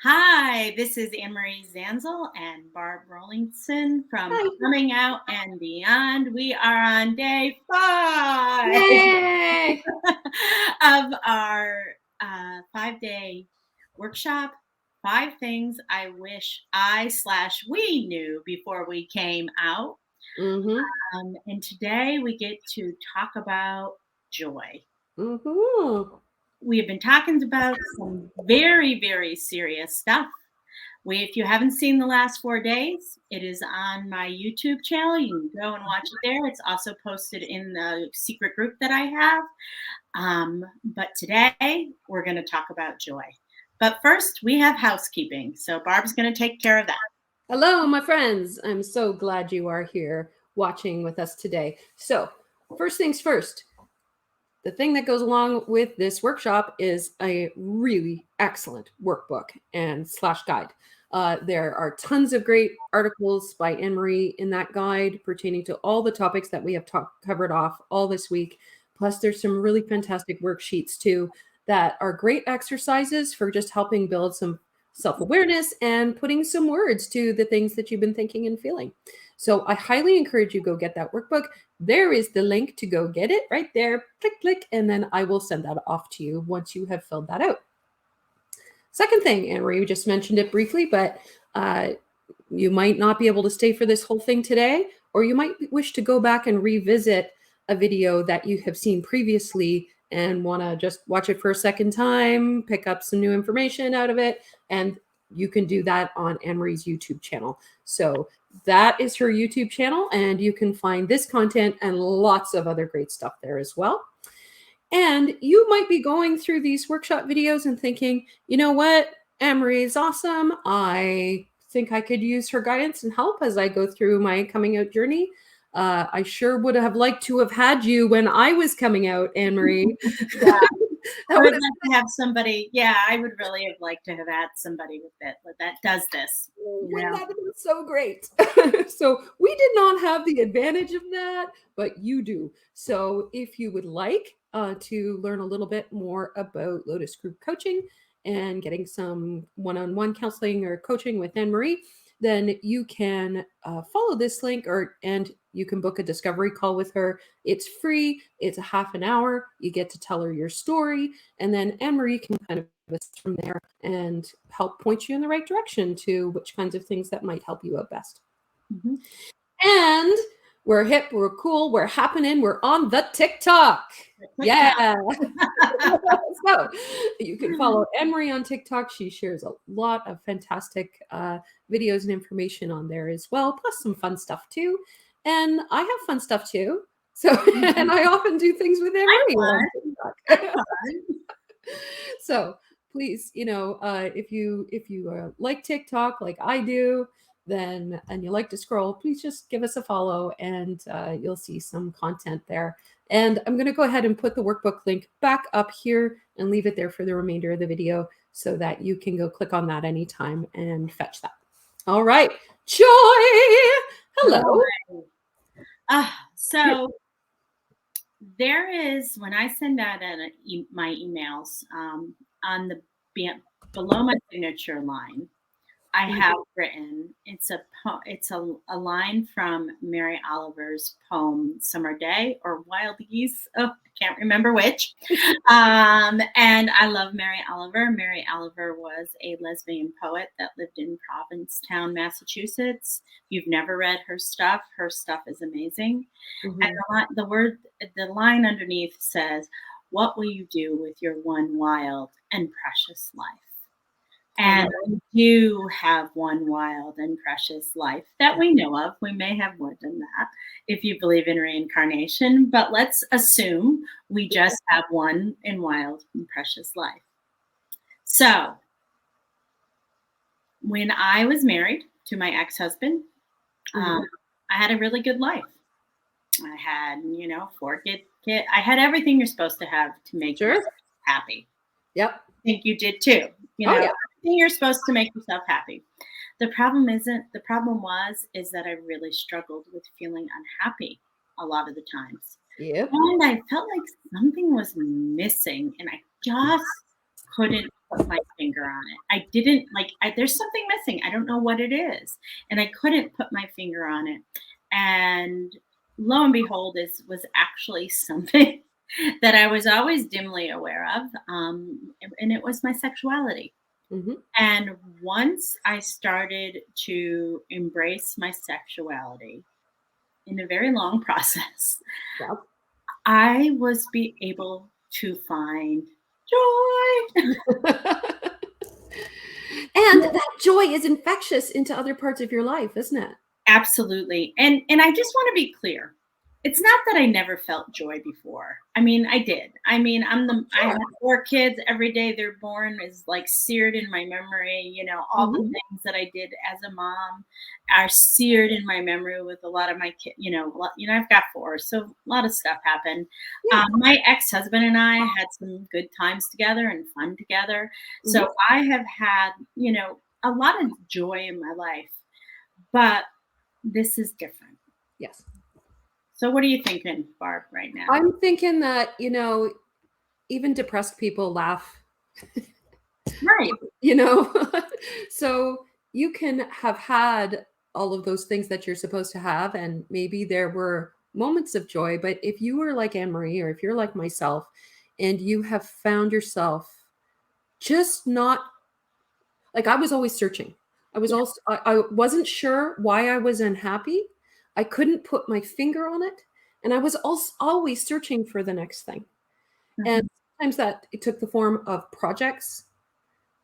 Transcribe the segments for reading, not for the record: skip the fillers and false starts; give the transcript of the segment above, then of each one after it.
Hi, this is Anne-Marie Zanzal and Barb Rowlandson from Hi. Coming Out and Beyond. We are on day 5 Yay! of our 5-day workshop. 5 things I wish I/we knew before we came out. Mm-hmm. And today we get to talk about joy. Mm-hmm. We have been talking about some very, very serious stuff. If you haven't seen the last 4 days, it is on my YouTube channel. You can go and watch it there. It's also posted in the secret group that I have. But today, we're going to talk about joy. But first, we have housekeeping. So Barb's going to take care of that. Hello, my friends. I'm so glad you are here watching with us today. So, first things first, the thing that goes along with this workshop is a really excellent workbook and slash guide. There are tons of great articles by Anne-Marie in that guide pertaining to all the topics that we have covered off all this week. Plus, there's some really fantastic worksheets too that are great exercises for just helping build some self-awareness and putting some words to the things that you've been thinking and feeling. So I highly encourage you go get that workbook. There is the link to go get it right there. Click, click, and then I will send that off to you once you have filled that out. Second thing, Anne-Marie, we just mentioned it briefly, but you might not be able to stay for this whole thing today, or you might wish to go back and revisit a video that you have seen previously and want to just watch it for a second time, pick up some new information out of it, and you can do that on Anne-Marie's YouTube channel. So that is her YouTube channel, and you can find this content and lots of other great stuff there as well. And you might be going through these workshop videos and thinking, you know what, Anne-Marie is awesome. I think I could use her guidance and help as I go through my coming out journey. I sure would have liked to have had you when I was coming out, Anne-Marie. Yeah. I would like to have somebody. Yeah, I would really have liked to have had somebody with it that does this. Wouldn't that have been so great? So we did not have the advantage of that, but you do. So if you would like to learn a little bit more about Lotus Group coaching and getting some one-on-one counseling or coaching with Anne-Marie, then you can follow this link and you can book a discovery call with her. It's free. It's a half an hour. You get to tell her your story, and then Anne-Marie can kind of assist from there and help point you in the right direction to which kinds of things that might help you out best. Mm-hmm. And we're hip, we're cool, we're happening, we're on the TikTok. Yeah. So you can follow Anne-Marie on TikTok. She shares a lot of fantastic videos and information on there as well, plus some fun stuff too. And I have fun stuff too. So, and I often do things with Anne-Marie on TikTok. So please, if you like TikTok like I do, then and you like to scroll, please just give us a follow, and you'll see some content there. And I'm going to go ahead and put the workbook link back up here and leave it there for the remainder of the video so that you can go click on that anytime and fetch that. All right. Joy. Hello. So there is, when I send out my emails on the below my signature line, I have written, it's a line from Mary Oliver's poem, Summer Day or Wild Geese. Oh, I can't remember which. And I love Mary Oliver. Mary Oliver was a lesbian poet that lived in Provincetown, Massachusetts. If you've never read her stuff is amazing. Mm-hmm. And the line underneath says, "What will you do with your one wild and precious life?" And we do have one wild and precious life that we know of. We may have more than that if you believe in reincarnation, but let's assume we just have one in wild and precious life. So when I was married to my ex-husband, I had a really good life. I had, 4 kids. I had everything you're supposed to have to make yourself happy. Yep. I think you did too. Everything you're supposed to make yourself happy. The problem was that I really struggled with feeling unhappy a lot of the times. Yep. And I felt like something was missing, and I just couldn't put my finger on it. I didn't like, there's something missing. I don't know what it is. And I couldn't put my finger on it. And lo and behold, this was actually something that I was always dimly aware of. And it was my sexuality. Mhm. And once I started to embrace my sexuality in a very long process, Yep. I was be able to find joy. And that joy is infectious into other parts of your life, isn't it? Absolutely. And I just want to be clear. It's not that I never felt joy before. I mean, I did. I mean, I have Sure. 4 kids. Every day they're born is like seared in my memory. You know, all the Mhm. things that I did as a mom are seared in my memory with a lot of my kids. I've got 4, so a lot of stuff happened. Yeah. My ex-husband and I had some good times together and fun together. Mhm. So I have had, a lot of joy in my life, but this is different. Yes. So what are you thinking, Barb, right now? I'm thinking that, even depressed people laugh, Right. you know? So you can have had all of those things that you're supposed to have, and maybe there were moments of joy, but if you were like Anne Marie, or if you're like myself, and you have found yourself just not like I was always searching. I was Yeah. also I wasn't sure why I was unhappy. I couldn't put my finger on it, and I was also always searching for the next thing. And Mhm. sometimes that it took the form of projects.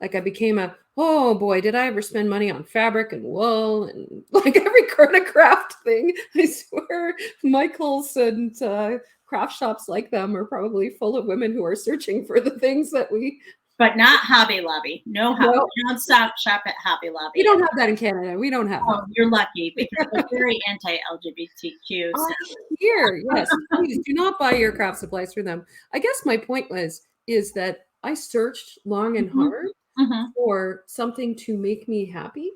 Like I became oh boy, did I ever spend money on fabric and wool and like every kind of craft thing. I swear Michael's and craft shops like them are probably full of women who are searching for the things that we But not Hobby Lobby. No, well, we don't stop shop at Hobby we Lobby. don't have that in Canada. We don't have Oh, that. you're lucky because they're very anti-LGBTQ. I So hear, yes, please do not buy your craft supplies from them. I guess my point is that I searched long and mhm, hard mhm, for something to make me happy,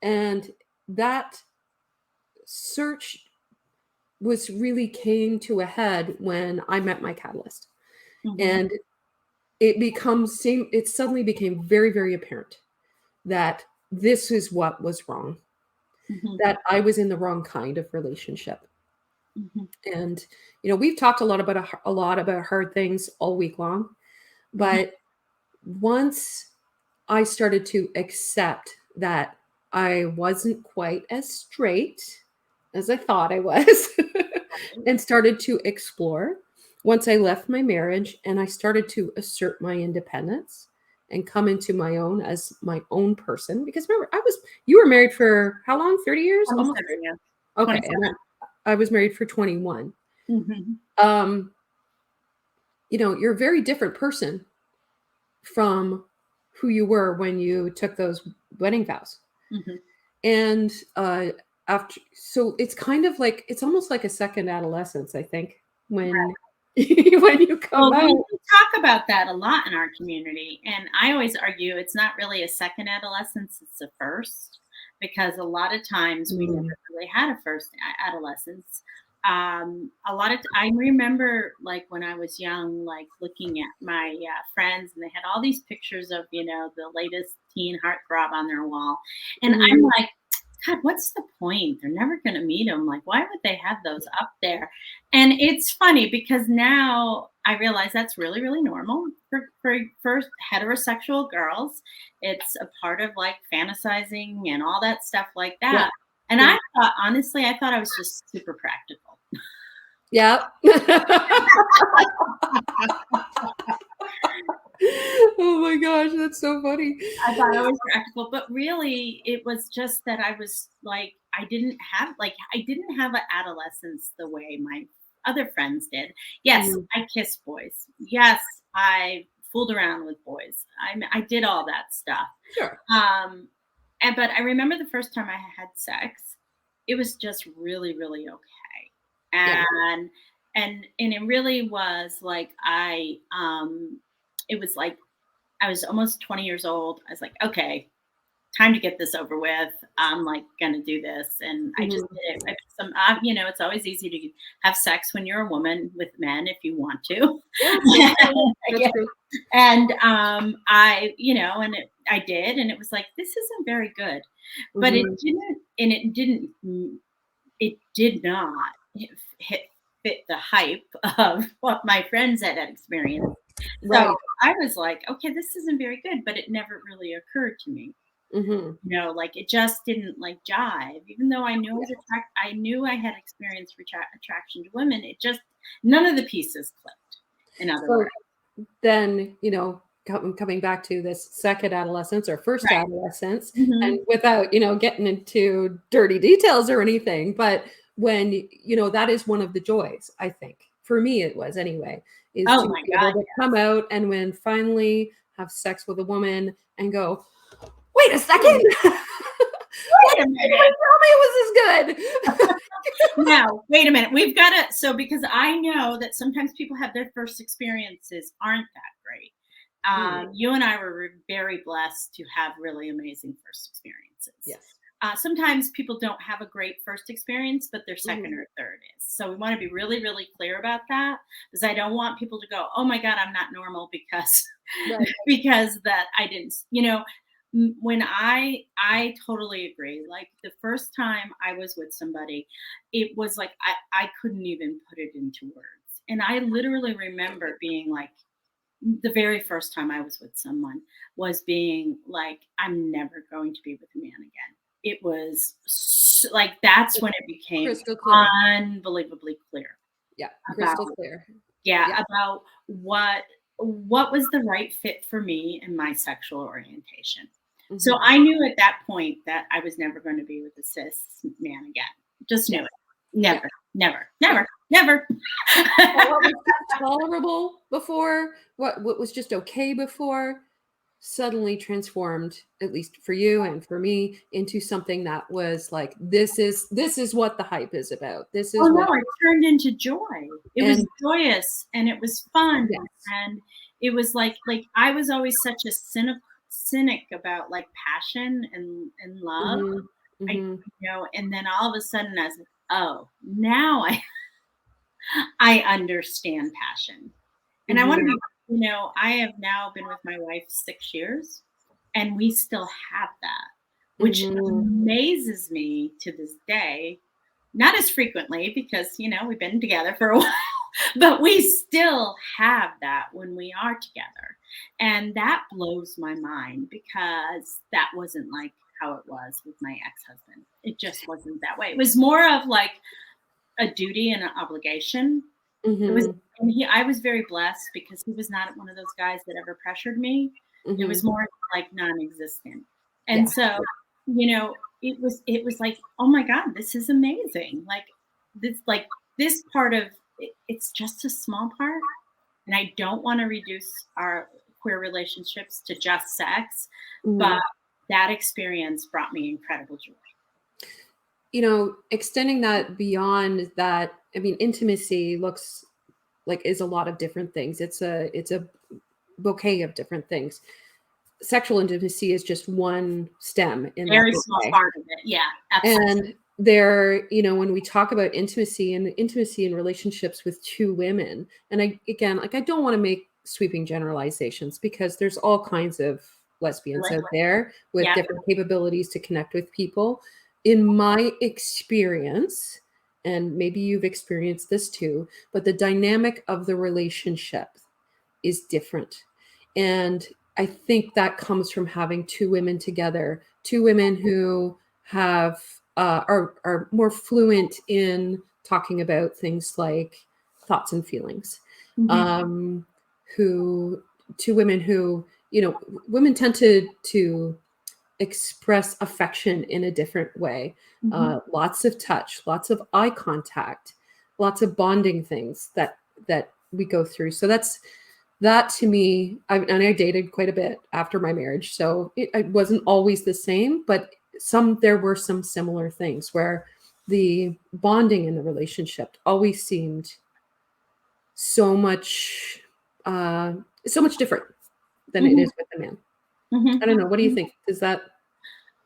and that search was really came to a head when I met my catalyst. mhm, And it suddenly became very, very apparent that this is what was wrong, mhm, that I was in the wrong kind of relationship. mhm, And we've talked a lot about hard things all week long, mhm. but once I started to accept that I wasn't quite as straight as I thought I was and started to explore, once I left my marriage and I started to assert my independence and come into my own as my own person, because remember, you were married for how long? 30 years? Almost 27, yeah. 30? Okay. And 27. I was married for 21. Mhm, Um, you're a very different person from who you were when you took those wedding vows. mhm. And so it's kind of like it's almost like a second adolescence, I think, when when you Well, come we out. talk about that a lot in our community, and I always argue it's not really a second adolescence, it's a first, because a lot of times we never Mm, really had a first adolescence. I remember, like, when I was young, like, looking at my, friends, and they had all these pictures of, the latest teen heartthrob on their wall, and I'm mhm. like, "God, what's the point? They're never gonna meet them. Like, why would they have those up there?" And it's funny because now I realize that's really, really normal for heterosexual girls. It's a part of like fantasizing and all that stuff like Yep, that. And yep, honestly, I thought I was just super practical. yep. Oh my gosh, that's so funny. I thought I was practical, but really it was just that I was like, I didn't have an adolescence the way my other friends did. Yes, Mm, I kissed boys. Yes, I fooled around with boys. I did all that stuff. sure. Um, but I remember the first time I had sex, it was just really, really okay. Yeah. And it really was like it was like I was almost 20 years old. I was like, okay, time to get this over with. I'm like gonna do this, and I just Mhm. did it. I put some, it's always easy to have sex when you're a woman with men if you want to. Yeah, that's true. That's Yeah. true. And I did, and it was like, this isn't very good, but Mhm. it did not hit, fit the hype of what my friends had experienced. So Right. I was like, okay, this isn't very good, but it never really occurred to me. Mhm. Like it just didn't like jive. Even though I knew I Yeah. was I knew I had experienced attraction to women. It just none of the pieces clicked. In other So words, then, coming back to this second adolescence or first right? adolescence, Hmm. and without, getting into dirty details or anything, but when, that is one of the joys, I think. For me, it was anyway, is Oh to my be able god! to come out and when finally have sex with a woman and go, wait a second. Why Wait a didn't minute. anyone tell me it was this good? Now, wait a minute. We've got to, so because I know that sometimes people have their first experiences aren't that great. Mm, You and I were very blessed to have really amazing first experiences. yes. Sometimes people don't have a great first experience, but their second Mhm. or third is. So we want to be really, really clear about that because I don't want people to go, "Oh my God, I'm not normal because Right. because that I didn't." When I totally agree. Like the first time I was with somebody, it was like I couldn't even put it into words. And I literally remember being like, the very first time I was with someone was being like, I'm never going to be with a man again. It was like that's when it became Crystal clear. unbelievably clear Yeah, about, crystal clear. yeah, Yeah. about what was the right fit for me and my sexual orientation. So Mhm. I knew at that point that I was never going to be with a cis man again. Just Yeah. knew it. Yeah. Never, never, Yeah. never, never. So what was tolerable before, what was just okay before, suddenly transformed, at least for you and for me, into something that was like, this is what the hype is about. This Oh is no, what it turned into joy. It was and joyous and it was fun, yes. and it was like I was always such a cynic about like passion and love. Mhm. I Mhm. and then all of a sudden I was like, oh, now I understand passion. And I want to Mhm. be, I have now been with my wife 6 years and we still have that, which Mhm. amazes me to this day. Not as frequently because, we've been together for a while, but we still have that when we are together. And that blows my mind because that wasn't like how it was with my ex husband. It just wasn't that way. It was more of like a duty and an obligation. It was, Mhm. and I was very blessed because he was not one of those guys that ever pressured me. It was Mhm. more like non-existent. And Yeah. so, it was like, oh my God, this is amazing. Like this part of it's just a small part. And I don't want to reduce our queer relationships to just sex, but Mhm. that experience brought me incredible joy. Extending that beyond that, I mean, intimacy looks like is a lot of different things. It's a bouquet of different things. Sexual intimacy is just one stem in that Very small bouquet. part of it. Yeah, absolutely. And there, when we talk about intimacy and intimacy in relationships with two women, and again, like I don't want to make sweeping generalizations because there's all kinds of lesbians Like, out there with yeah. different capabilities to connect with people. In my experience, and maybe you've experienced this too, but the dynamic of the relationship is different. And I think that comes from having two women together, two women who have are more fluent in talking about things like thoughts and feelings. Mhm. Um, who Two women who, women tend to express affection in a different way. Mhm. Lots of touch, lots of eye contact, lots of bonding things that we go through. So that to me, and I dated quite a bit after my marriage, so it wasn't always the same, but there were some similar things where the bonding in the relationship always seemed so much, uh, so much different than it Mhm. is with a man. Mhm. I don't know. What do you Mhm. think? Is that?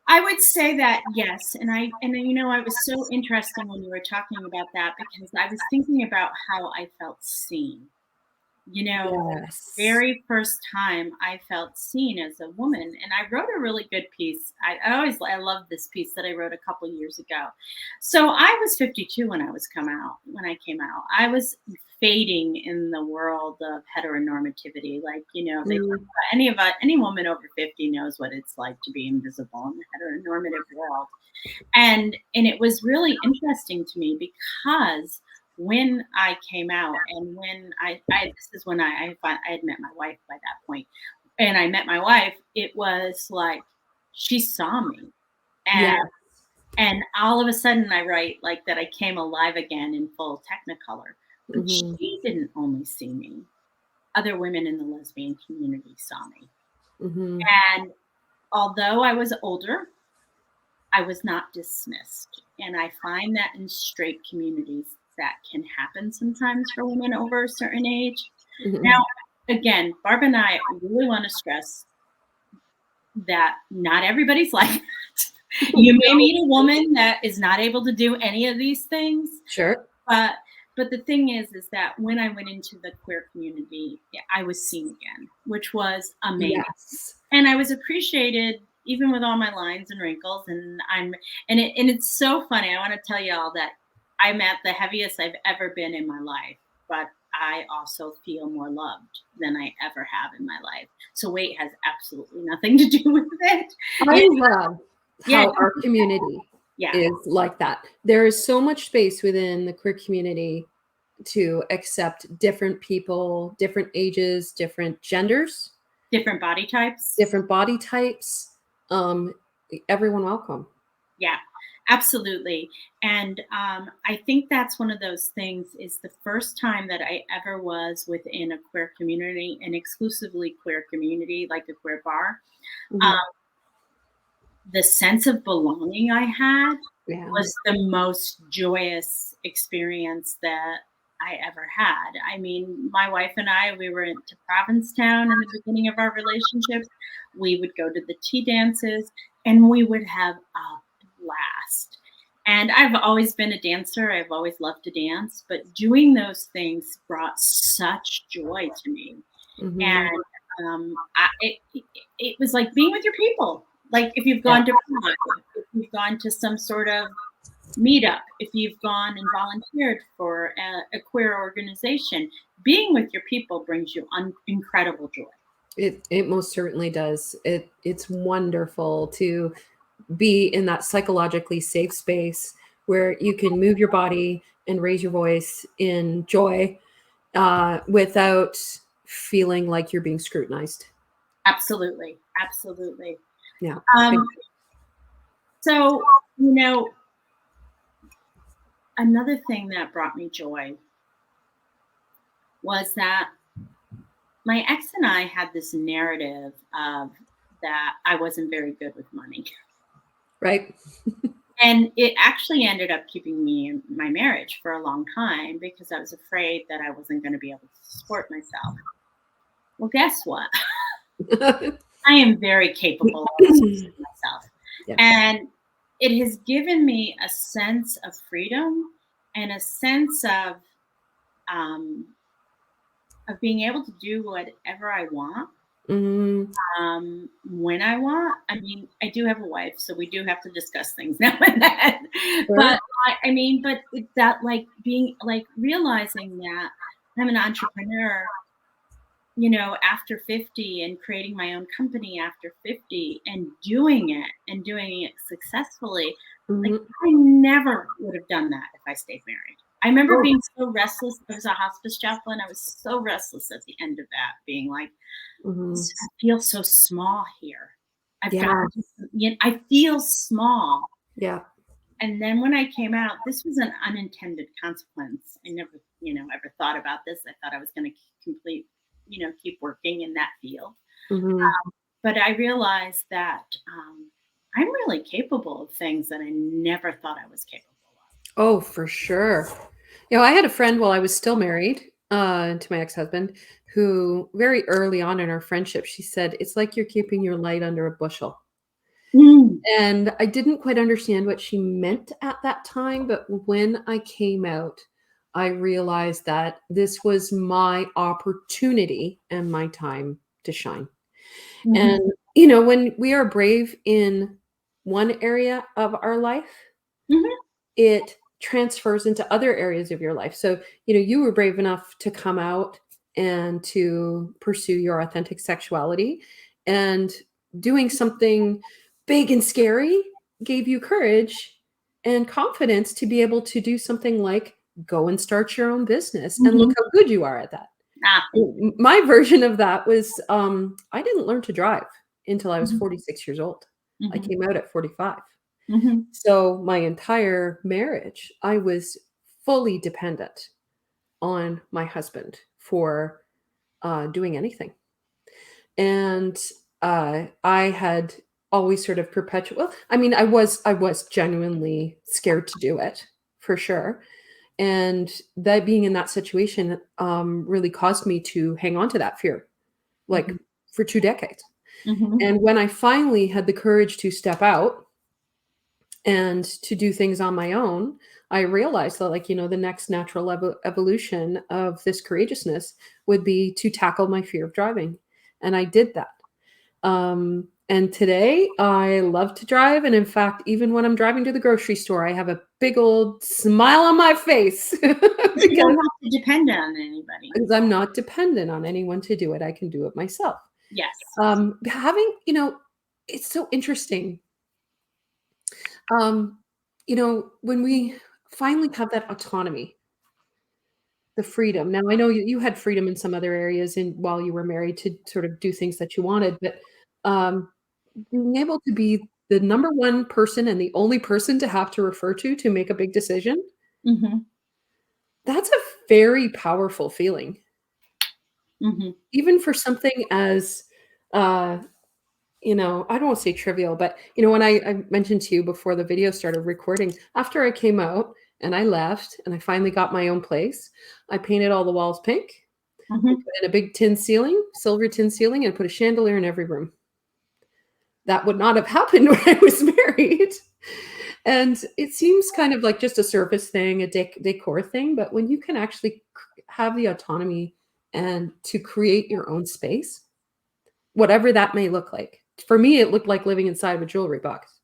I would say that yes, and it was so interesting when you were talking about that because I was thinking about how I felt seen. The Yes. very first time I felt seen as a woman, and I wrote a really good piece. I love this piece that I wrote a couple years ago. So I was 52 when I came out. I was fading in the world of heteronormativity. Like, they talk Mm, about any woman over 50 knows what it's like to be invisible in the heteronormative world. And it was really interesting to me because when I came out and when I this is when I had met my wife by that point, and I met my wife, it was like she saw me, yeah. and all of a sudden I write like that I came alive again in full Technicolor, but Hmm. she didn't only see me; other women in the lesbian community saw me, Hmm. and although I was older, I was not dismissed. And I find that in straight communities that can happen sometimes for women over a certain age. Hmm. Now, again, Barb and I really want to stress that not everybody's like that. You may No, meet a woman that is not able to do any of these things, sure. but the thing is that when I went into the queer community, yeah, I was seen again, which was amazing. Yes. And I was appreciated even with all my lines and wrinkles. And it's so funny. I want to tell you all that I'm at the heaviest I've ever been in my life, but I also feel more loved than I ever have in my life. So weight has absolutely nothing to do with it. I Yeah, love yeah, how our community yeah. is like that. There is so much space within the queer community to accept different people, different ages, different genders, Different body types. different body types. Um, Everyone welcome. Yeah, absolutely. And I think that's one of those things is the first time that I ever was within a queer community, an exclusively queer community, like a queer bar. Um, Mhm. the sense of belonging I had Yeah. was the most joyous experience that I ever had. I mean, my wife and I, we were to Provincetown in the beginning of our relationship. We would go to the tea dances and we would have a blast. And I've always been a dancer. I've always loved to dance, but doing those things brought such joy to me. Mhm. And it was like being with your people. Like if you've Yeah. gone to Prague, if you've gone to some sort of meetup, if you've gone and volunteered for a queer organization, being with your people brings you incredible joy. It most certainly does. It's wonderful to be in that psychologically safe space where you can move your body and raise your voice in joy without feeling like you're being scrutinized. Absolutely, absolutely. Yeah. Um, so another thing that brought me joy was that my ex and I had this narrative of that I wasn't very good with money. Right. And it actually ended up keeping me in my marriage for a long time because I was afraid that I wasn't going to be able to support myself. Well, guess what? I am very capable of supporting myself. Yeah. And it has given me a sense of freedom and a sense um, of being able to do whatever I want Mm, when I want. I mean, I do have a wife, so we do have to discuss things now and then. sure. But but it's that like being like realizing that I'm an entrepreneur, after 50 and creating my own company after 50 and doing it successfully. Like Mhm. I never would have done that if I stayed married. I remember Oh. being so restless. I was a hospice chaplain. I was so restless at the end of that, being like, Mhm. I feel so small here. I've got Yeah. I feel small. Yeah. And then when I came out, this was an unintended consequence. I never, ever thought about this. I thought I was going to keep working in that field. Mhm. But I realized that I'm really capable of things that I never thought I was capable of. Oh, for sure. I had a friend while I was still married to my ex-husband who very early on in our friendship, she said, it's like you're keeping your light under a bushel. Mm. And I didn't quite understand what she meant at that time, but when I came out, I realized that this was my opportunity and my time to shine. And, Mhm. when we are brave in one area of our life, Mhm. it transfers into other areas of your life. So, you were brave enough to come out and to pursue your authentic sexuality, and doing something big and scary gave you courage and confidence to be able to do something like go and start your own business, and look Mhm. how good you are at that. Ah. My version of that was, I didn't learn to drive until I was Mhm. 46 years old. I Mhm. came out at 45. Mhm. So my entire marriage, I was fully dependent on my husband for doing anything. And I had always sort of perpetual. I mean, I was genuinely scared to do it, for sure. And that being in that situation really caused me to hang on to that fear, like, Mhm. for 2 decades. Mhm. And when I finally had the courage to step out and to do things on my own, I realized that, like, the next natural evolution of this courageousness would be to tackle my fear of driving. And I did that. And today I love to drive. And in fact, even when I'm driving to the grocery store, I have a big old smile on my face You don't because have to depend on anybody. I'm not dependent on anyone to do it. I can do it myself. Yes. Having, it's so interesting. Um, when we finally have that autonomy, the freedom. Now, I know you had freedom in some other areas in while you were married to sort of do things that you wanted, but um, being able to be the number one person and the only person to have to refer to make a big decision, Mhm. that's a very powerful feeling. Mhm. Even for something as uh, I don't want to say trivial, but when I mentioned to you before the video started recording, after I came out and I left and I finally got my own place, I painted all the walls pink. I Mhm. put in a big tin ceiling, silver tin ceiling, and put a chandelier in every room. That would not have happened when I was married. And it seems kind of like just a surface thing, a decor thing, but when you can actually have the autonomy and to create your own space, whatever that may look like. For me, it looked like living inside of a jewelry box,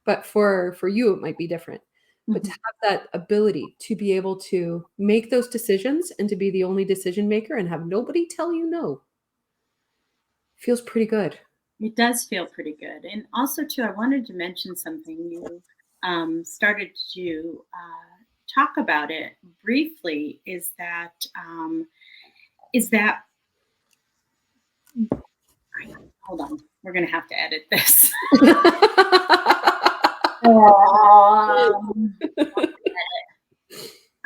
but for you, it might be different. But to Mhm. have that ability to be able to make those decisions and to be the only decision maker and have nobody tell you no feels pretty good. It does feel pretty good. And also, too, I wanted to mention something. You started to talk about it briefly. Is that hold on? We're going to have to edit this.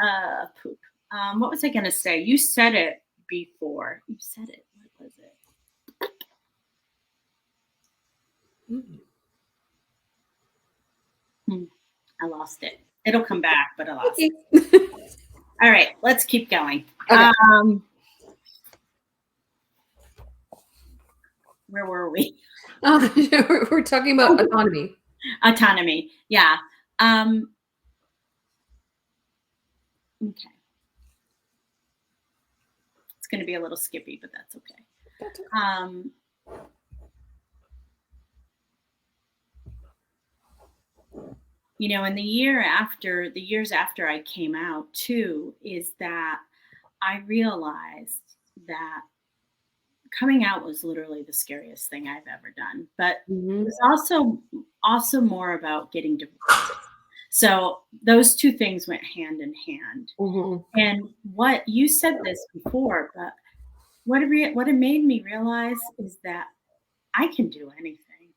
Um, Poop. What was I going to say? You said it before. You said it. What was it? Hmm, I lost it. It'll come back, but I lost Okay. it. All right, let's keep going. Okay. Where were we? We're talking about autonomy. Autonomy. Yeah. Um, okay. It's going to be a little skippy, but that's okay. That's okay. Um, and the years after I came out too, is that I realized that coming out was literally the scariest thing I've ever done. But it Mhm. was also more about getting divorced. So those two things went hand in hand. Mhm. And what you said this before, but what it made me realize is that I can do anything.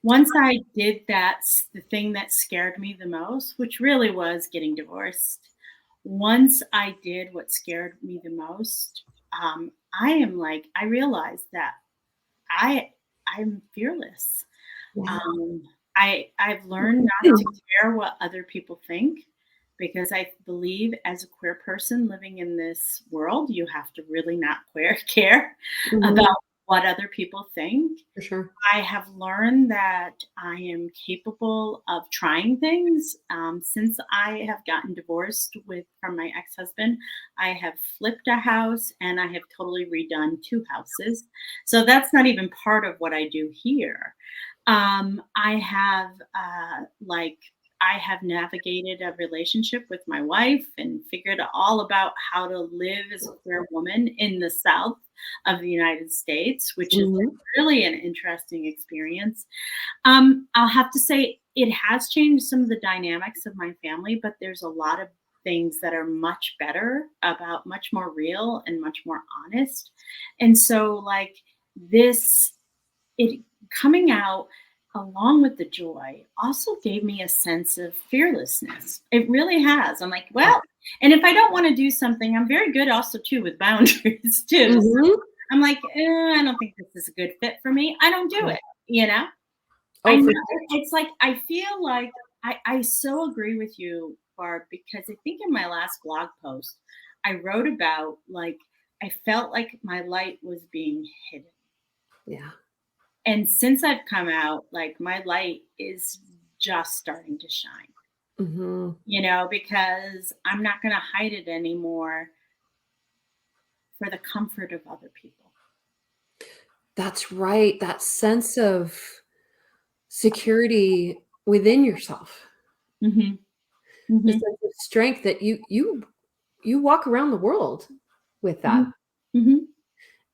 Once I did the thing that scared me the most, which really was getting divorced. Once I did what scared me the most, I realized that I I'm fearless. Yeah. I've learned not to care what other people think, because I believe as a queer person living in this world, you have to really not care Mhm. about what other people think. For sure. I have learned that I am capable of trying things. Since I have gotten divorced from my ex-husband, I have flipped a house and I have totally redone 2 houses. So that's not even part of what I do here. I have I have navigated a relationship with my wife and figured all about how to live as a queer woman in the South of the United States, which is Mhm. really an interesting experience. I'll have to say it has changed some of the dynamics of my family, but there's a lot of things that are much better, about much more real and much more honest. And so, like, this, it coming out along with the joy also gave me a sense of fearlessness. It really has. I'm like, Yeah. well, and if I don't want to do something, I'm very good also too with boundaries too. Mhm. I'm like, I don't think this is a good fit for me. I don't do Yeah. it, you know? I Oh, know for sure. it's like, I feel like I so agree with you, Barb, because I think in my last blog post, I wrote about like, I felt like my light was being hidden. Yeah. And since I've come out, like my light is just starting to shine, Mhm. because I'm not going to hide it anymore for the comfort of other people. That's right. That sense of security within yourself, Hmm. the Hmm. sense of strength that you walk around the world with that. Hmm. Hmm.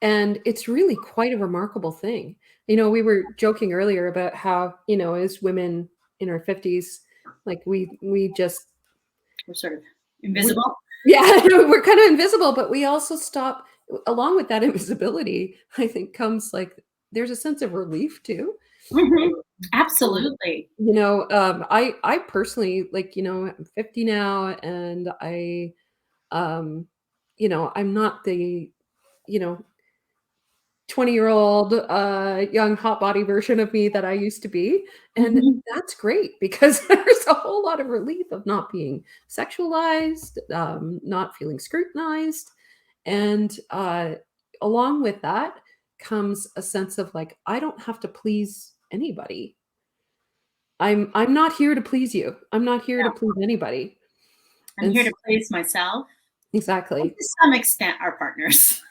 And it's really quite a remarkable thing. We were joking earlier about how, as women in our 50s, like we just We're sort of we invisible. yeah, we're kind of invisible, but we also stop along with that invisibility, I think comes like there's a sense of relief too. Hmm. Um, Absolutely. I personally like, I'm 50 now and um, I'm not the, you know, 20-year-old young hot body version of me that I used to be. And Hmm. that's great because there's a whole lot of relief of not being sexualized, not feeling scrutinized. And along with that comes a sense of like, I don't have to please anybody. I'm not here to please you. I'm not here to please anybody. I'm And here to please myself and exactly. to some extent our partners.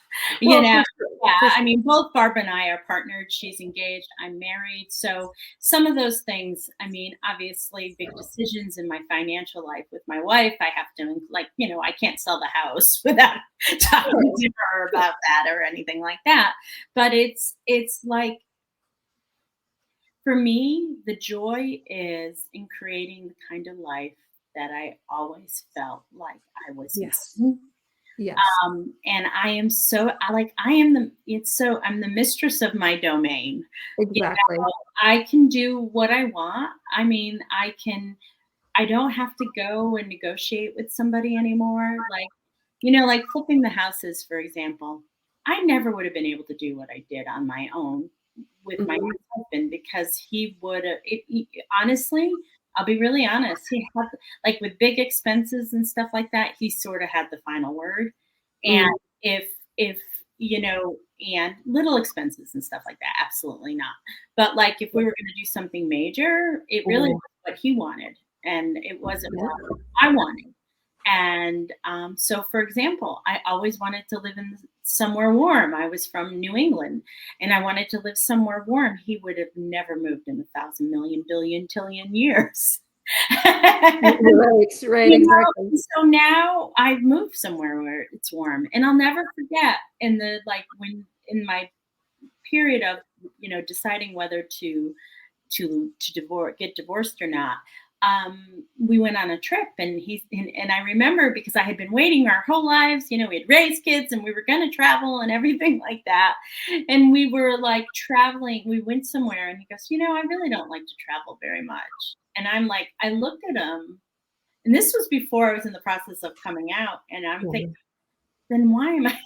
you Well, know, for sure. yeah, For I sure. mean, both Barb and I are partnered. She's engaged, I'm married. So some of those things, I mean, obviously big decisions in my financial life with my wife, I have to, like, I can't sell the house without talking Sure. to her Sure. about that or anything like that. But it's like, for me, the joy is in creating the kind of life that I always felt like I was Yes. missing. Yes. And I am so I am I'm the mistress of my domain. You Exactly. I can do what I want. I mean, I don't have to go and negotiate with somebody anymore. Like, like flipping the houses, for example. I never would have been able to do what I did on my own with my Mhm. husband because he would have, honestly, I'll be really honest. He had, like, with big expenses and stuff like that, he sort of had the final word. And Mm. if, and little expenses and stuff like that, absolutely not. But like if we were going to do something major, it really Mhm. was what he wanted and it wasn't Yeah. what I wanted. And so, for example, I always wanted to live in somewhere warm. I was from New England and I wanted to live somewhere warm. He would have never moved in 1,000,000,000,000,000,000,000 years. Right, right, exactly. And so now I've moved somewhere where it's warm. And I'll never forget in the like when in my period of, deciding whether to get divorced or not. We went on a trip and I remember because I had been waiting our whole lives, we had raised kids and we were going to travel and everything like that. And we were like traveling, we went somewhere and he goes, I really don't like to travel very much. And I'm like, I looked at him and this was before I was in the process of coming out. And I'm thinking, Yeah. then why am I What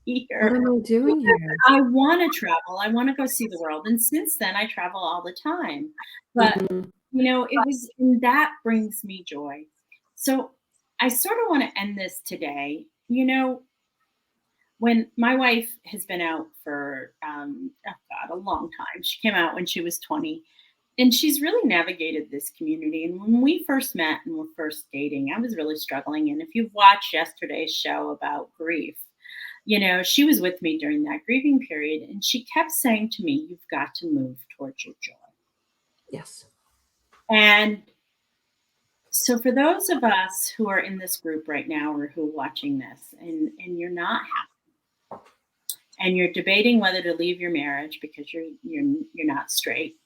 here? am I doing here? I want to travel. I want to go see the world. And since then, I travel all the time. But, Mhm. it was, and that brings me joy. So I sort of want to end this today. when my wife has been out for, oh God, a long time. She came out when she was 20, and she's really navigated this community. And when we first met and were first dating, I was really struggling. And if you've watched yesterday's show about grief, she was with me during that grieving period, and she kept saying to me, "You've got to move towards your joy." Yes. And so, for those of us who are in this group right now or who are watching this, and you're not happy, and you're debating whether to leave your marriage because you're not straight,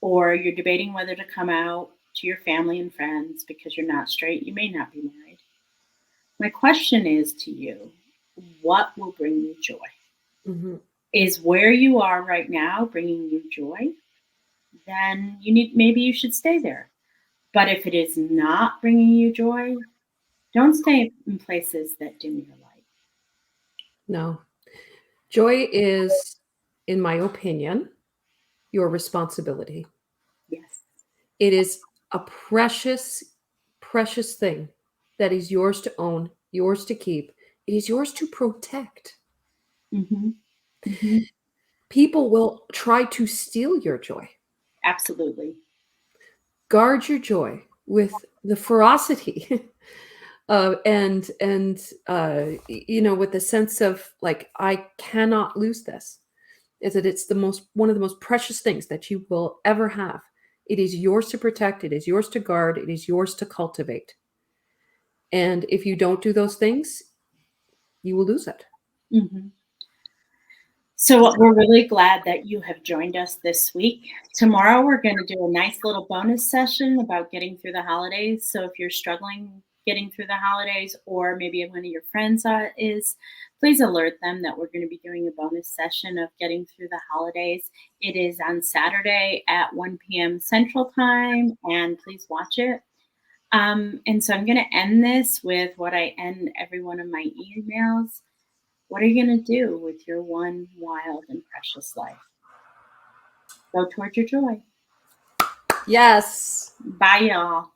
or you're debating whether to come out to your family and friends because you're not straight, you may not be married. My question is to you, what will bring you joy? Mm-hmm. Is where you are right now bringing you joy? Then maybe you should stay there. But if it is not bringing you joy, don't stay in places that dim your light. No. Joy is, in my opinion, your responsibility. Yes. It is a precious, precious thing that is yours to own, yours to keep. It is yours to protect. Mm-hmm. Mm-hmm. People will try to steal your joy. Absolutely. Guard your joy with the ferocity and with the sense of like, I cannot lose this. Is that it's one of the most precious things that you will ever have. It is yours to protect, it is yours to guard, it is yours to cultivate. And if you don't do those things, you will lose it. Mm-hmm. So we're really glad that you have joined us this week. Tomorrow, we're going to do a nice little bonus session about getting through the holidays. So if you're struggling getting through the holidays, or maybe one of your friends is, please alert them that we're going to be doing a bonus session of getting through the holidays. It is on Saturday at 1 p.m. Central Time, and please watch it. And so I'm going to end this with what I end every one of my emails. What are you going to do with your one wild and precious life? Go towards your joy. Yes. Bye, y'all.